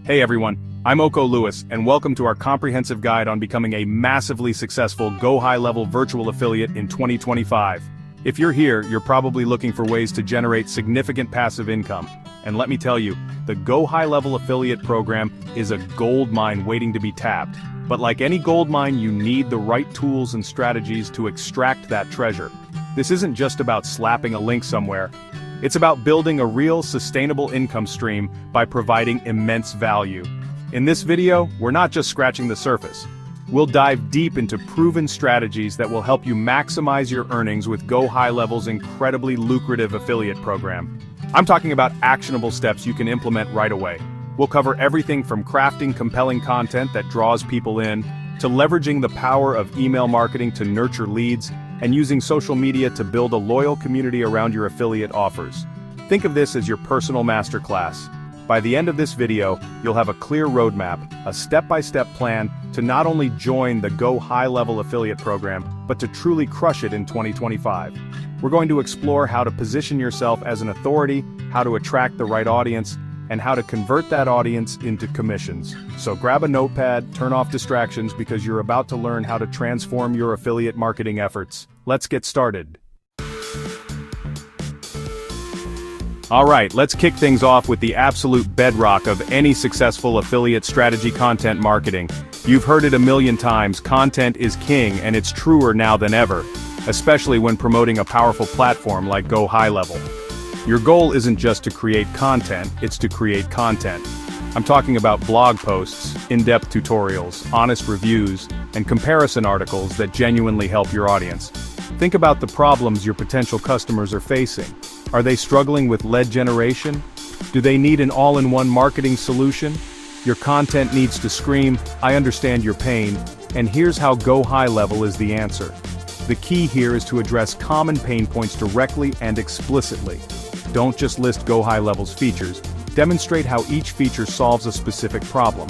Hey everyone, I'm Oko Lewis, and welcome to our comprehensive guide on becoming a massively successful GoHighLevel virtual affiliate in 2025. If you're here, you're probably looking for ways to generate significant passive income. And let me tell you, the GoHighLevel affiliate program is a gold mine waiting to be tapped. But like any gold mine, you need the right tools and strategies to extract that treasure. This isn't just about slapping a link somewhere. It's about building a real, sustainable income stream by providing immense value. In this video, we're not just scratching the surface. We'll dive deep into proven strategies that will help you maximize your earnings with GoHighLevel's incredibly lucrative affiliate program. I'm talking about actionable steps you can implement right away. We'll cover everything from crafting compelling content that draws people in, to leveraging the power of email marketing to nurture leads, and using social media to build a loyal community around your affiliate offers. Think of this as your personal masterclass. By the end of this video, you'll have a clear roadmap, a step-by-step plan to not only join the GoHighLevel affiliate program, but to truly crush it in 2025. We're going to explore how to position yourself as an authority, how to attract the right audience, and how to convert that audience into commissions. So grab a notepad, turn off distractions, because you're about to learn how to transform your affiliate marketing efforts. Let's get started. Alright, let's kick things off with the absolute bedrock of any successful affiliate strategy: content marketing. You've heard it a million times, content is king, and it's truer now than ever, especially when promoting a powerful platform like GoHighLevel. Your goal isn't just to create content, it's to create content. I'm talking about blog posts, in-depth tutorials, honest reviews, and comparison articles that genuinely help your audience. Think about the problems your potential customers are facing. Are they struggling with lead generation? Do they need an all-in-one marketing solution? Your content needs to scream, "I understand your pain, and here's how GoHighLevel is the answer." The key here is to address common pain points directly and explicitly. Don't just list GoHighLevel's features, demonstrate how each feature solves a specific problem.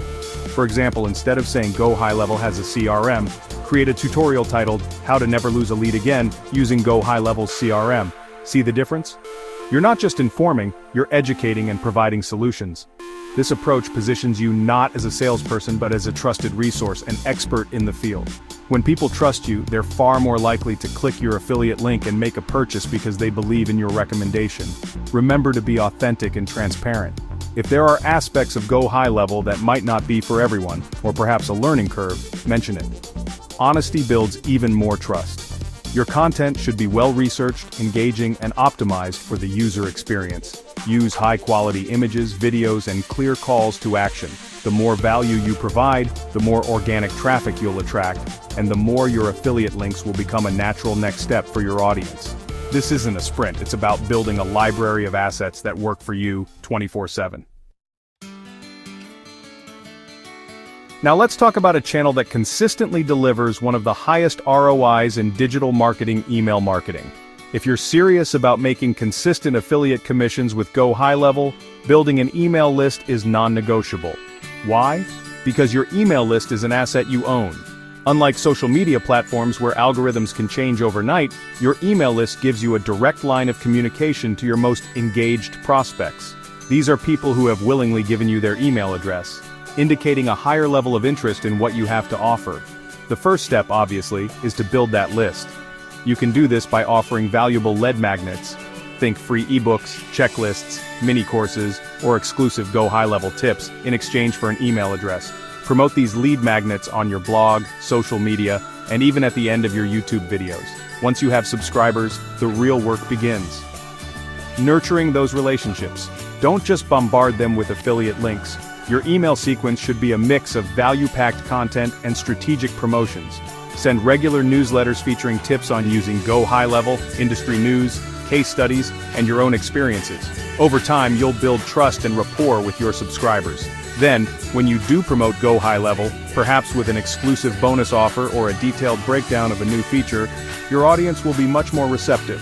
For example, instead of saying GoHighLevel has a CRM, create a tutorial titled, "How to Never Lose a Lead Again Using GoHighLevel's CRM." See the difference? You're not just informing, you're educating and providing solutions. This approach positions you not as a salesperson but as a trusted resource, an expert in the field. When people trust you, they're far more likely to click your affiliate link and make a purchase because they believe in your recommendation. Remember to be authentic and transparent. If there are aspects of GoHighLevel that might not be for everyone, or perhaps a learning curve, mention it. Honesty builds even more trust. Your content should be well-researched, engaging, and optimized for the user experience. Use high-quality images, videos, and clear calls to action. The more value you provide, the more organic traffic you'll attract, and the more your affiliate links will become a natural next step for your audience. This isn't a sprint, it's about building a library of assets that work for you 24/7. Now let's talk about a channel that consistently delivers one of the highest ROIs in digital marketing: email marketing. If you're serious about making consistent affiliate commissions with GoHighLevel, building an email list is non-negotiable. Why? Because your email list is an asset you own. Unlike social media platforms where algorithms can change overnight, your email list gives you a direct line of communication to your most engaged prospects. These are people who have willingly given you their email address, indicating a higher level of interest in what you have to offer. The first step, obviously, is to build that list. You can do this by offering valuable lead magnets. Think free ebooks, checklists, mini courses, or exclusive GoHighLevel tips in exchange for an email address. Promote these lead magnets on your blog, social media, and even at the end of your YouTube videos. Once you have subscribers, the real work begins. Nurturing those relationships. Don't just bombard them with affiliate links. Your email sequence should be a mix of value-packed content and strategic promotions. Send regular newsletters featuring tips on using GoHighLevel, industry news, case studies, and your own experiences. Over time, you'll build trust and rapport with your subscribers. Then, when you do promote GoHighLevel, perhaps with an exclusive bonus offer or a detailed breakdown of a new feature, your audience will be much more receptive.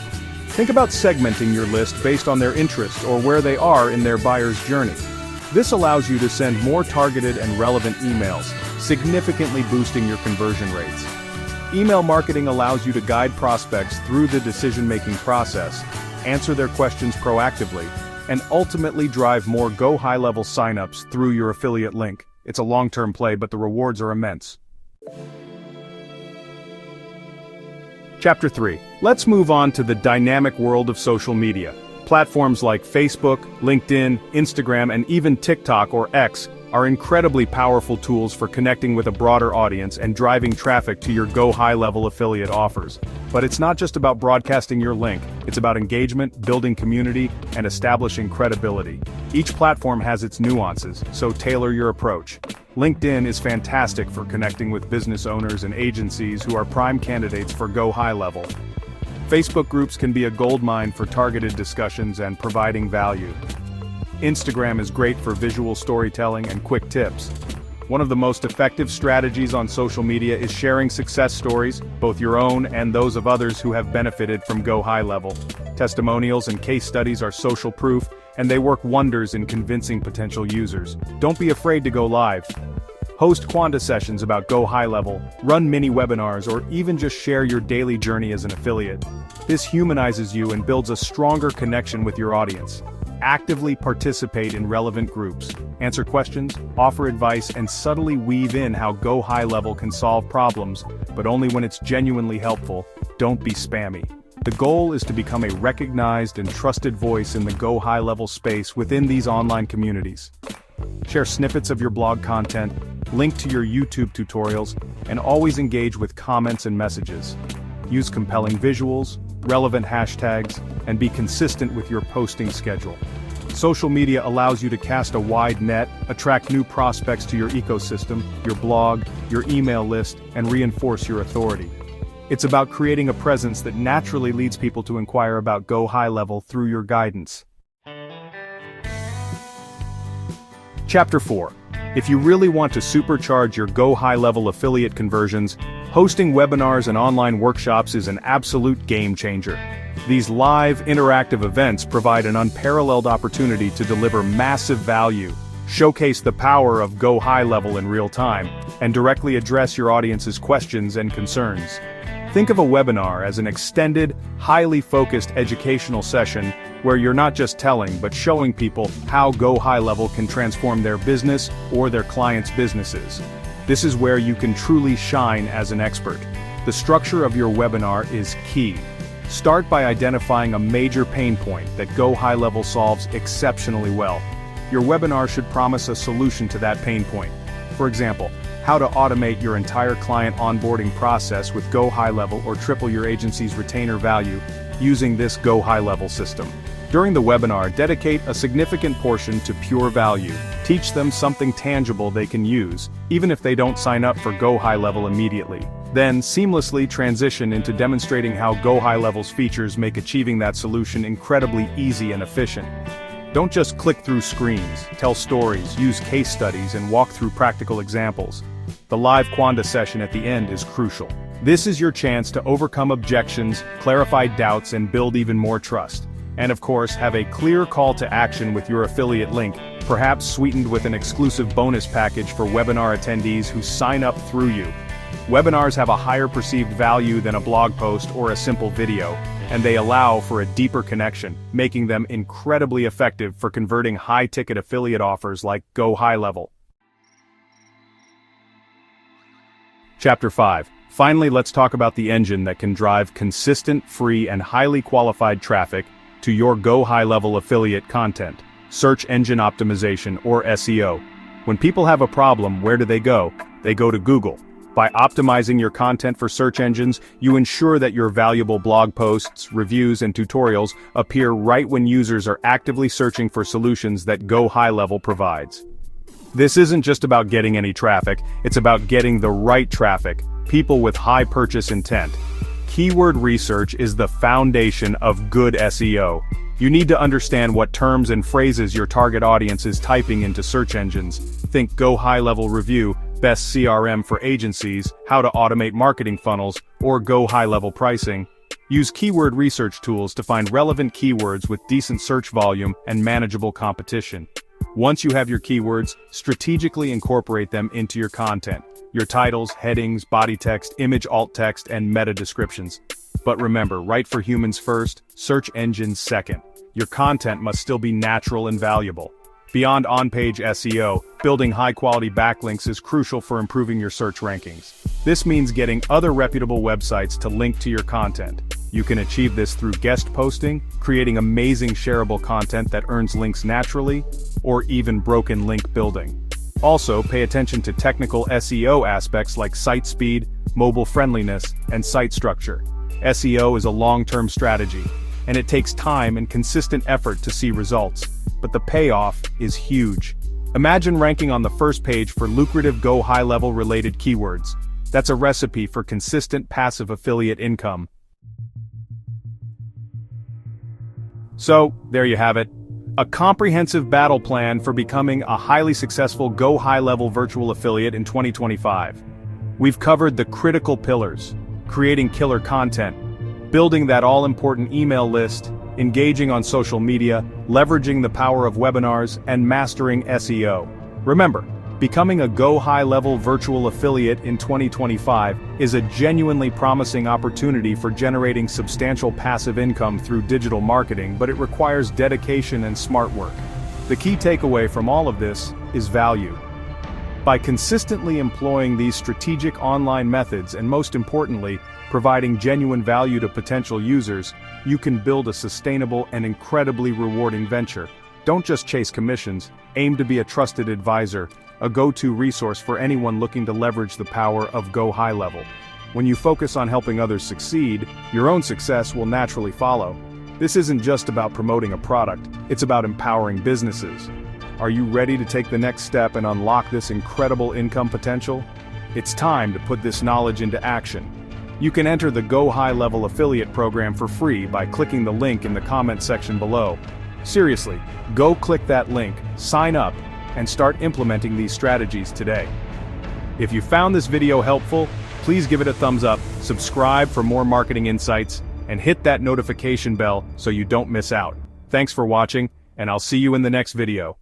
Think about segmenting your list based on their interests or where they are in their buyer's journey. This allows you to send more targeted and relevant emails, significantly boosting your conversion rates. Email marketing allows you to guide prospects through the decision-making process, answer their questions proactively, and ultimately drive more GoHighLevel signups through your affiliate link. It's a long-term play, but the rewards are immense. Chapter 3. Let's move on to the dynamic world of social media. Platforms like Facebook, LinkedIn, Instagram, and even TikTok or X are incredibly powerful tools for connecting with a broader audience and driving traffic to your GoHighLevel affiliate offers. But it's not just about broadcasting your link, it's about engagement, building community, and establishing credibility. Each platform has its nuances, so tailor your approach. LinkedIn is fantastic for connecting with business owners and agencies who are prime candidates for GoHighLevel. Facebook groups can be a goldmine for targeted discussions and providing value. Instagram is great for visual storytelling and quick tips. One of the most effective strategies on social media is sharing success stories, both your own and those of others who have benefited from GoHighLevel. Testimonials and case studies are social proof, and they work wonders in convincing potential users. Don't be afraid to go live. Host Quanta sessions about GoHighLevel, run mini webinars, or even just share your daily journey as an affiliate. This humanizes you and builds a stronger connection with your audience. Actively participate in relevant groups, answer questions, offer advice, and subtly weave in how GoHighLevel can solve problems, but only when it's genuinely helpful. Don't be spammy. The goal is to become a recognized and trusted voice in the GoHighLevel space within these online communities. Share snippets of your blog content, link to your YouTube tutorials, and always engage with comments and messages. Use compelling visuals, relevant hashtags, and be consistent with your posting schedule. Social media allows you to cast a wide net, attract new prospects to your ecosystem, your blog, your email list, and reinforce your authority. It's about creating a presence that naturally leads people to inquire about GoHighLevel through your guidance. Chapter 4. If you really want to supercharge your GoHighLevel affiliate conversions, hosting webinars and online workshops is an absolute game changer. These live, interactive events provide an unparalleled opportunity to deliver massive value, showcase the power of GoHighLevel in real time, and directly address your audience's questions and concerns. Think of a webinar as an extended, highly focused educational session where you're not just telling but showing people how GoHighLevel can transform their business or their clients' businesses. This is where you can truly shine as an expert. The structure of your webinar is key. Start by identifying a major pain point that GoHighLevel solves exceptionally well. Your webinar should promise a solution to that pain point. For example, how to automate your entire client onboarding process with GoHighLevel or triple your agency's retainer value using this GoHighLevel system. During the webinar, dedicate a significant portion to pure value. Teach them something tangible they can use, even if they don't sign up for GoHighLevel immediately. Then seamlessly transition into demonstrating how GoHighLevel's features make achieving that solution incredibly easy and efficient. Don't just click through screens, tell stories, use case studies, and walk through practical examples. The live Quanta session at the end is crucial. This is your chance to overcome objections, clarify doubts, and build even more trust. And of course, have a clear call to action with your affiliate link, perhaps sweetened with an exclusive bonus package for webinar attendees who sign up through you. Webinars have a higher perceived value than a blog post or a simple video, and they allow for a deeper connection, making them incredibly effective for converting high-ticket affiliate offers like GoHighLevel. Chapter 5. Finally, let's talk about the engine that can drive consistent, free, and highly qualified traffic to your GoHighLevel affiliate content. Search engine optimization, or SEO. When people have a problem, where do they go? They go to Google. By optimizing your content for search engines, you ensure that your valuable blog posts, reviews, and tutorials appear right when users are actively searching for solutions that GoHighLevel provides. This isn't just about getting any traffic, it's about getting the right traffic, people with high purchase intent. Keyword research is the foundation of good SEO. You need to understand what terms and phrases your target audience is typing into search engines. Think GoHighLevel Review, Best CRM for Agencies, How to Automate Marketing Funnels, or GoHighLevel Pricing. Use keyword research tools to find relevant keywords with decent search volume and manageable competition. Once you have your keywords, strategically incorporate them into your content. Your titles, headings, body text, image alt text, and meta descriptions. But remember, write for humans first, search engines second. your content must still be natural and valuable. Beyond on-page SEO, building high-quality backlinks is crucial for improving your search rankings. This means getting other reputable websites to link to your content. You can achieve this through guest posting, creating amazing shareable content that earns links naturally, or even broken link building. Also, pay attention to technical SEO aspects like site speed, mobile friendliness, and site structure. SEO is a long-term strategy, and it takes time and consistent effort to see results, but the payoff is huge. Imagine ranking on the first page for lucrative GoHighLevel related keywords. That's a recipe for consistent passive affiliate income. So, there you have it. A comprehensive battle plan for becoming a highly successful GoHighLevel virtual affiliate in 2025. We've covered the critical pillars: creating killer content, building that all-important email list, engaging on social media, leveraging the power of webinars, and mastering SEO. Remember, becoming a GoHighLevel virtual affiliate in 2025 is a genuinely promising opportunity for generating substantial passive income through digital marketing, but it requires dedication and smart work. The key takeaway from all of this is value. By consistently employing these strategic online methods and, most importantly, providing genuine value to potential users, you can build a sustainable and incredibly rewarding venture. Don't just chase commissions, aim to be a trusted advisor, a go-to resource for anyone looking to leverage the power of GoHighLevel. When you focus on helping others succeed, your own success will naturally follow. This isn't just about promoting a product, it's about empowering businesses. Are you ready to take the next step and unlock this incredible income potential? It's time to put this knowledge into action. You can enter the GoHighLevel affiliate program for free by clicking the link in the comment section below. Seriously, go click that link, sign up, and start implementing these strategies today. If you found this video helpful, please give it a thumbs up, subscribe for more marketing insights, and hit that notification bell so you don't miss out. Thanks for watching, and I'll see you in the next video.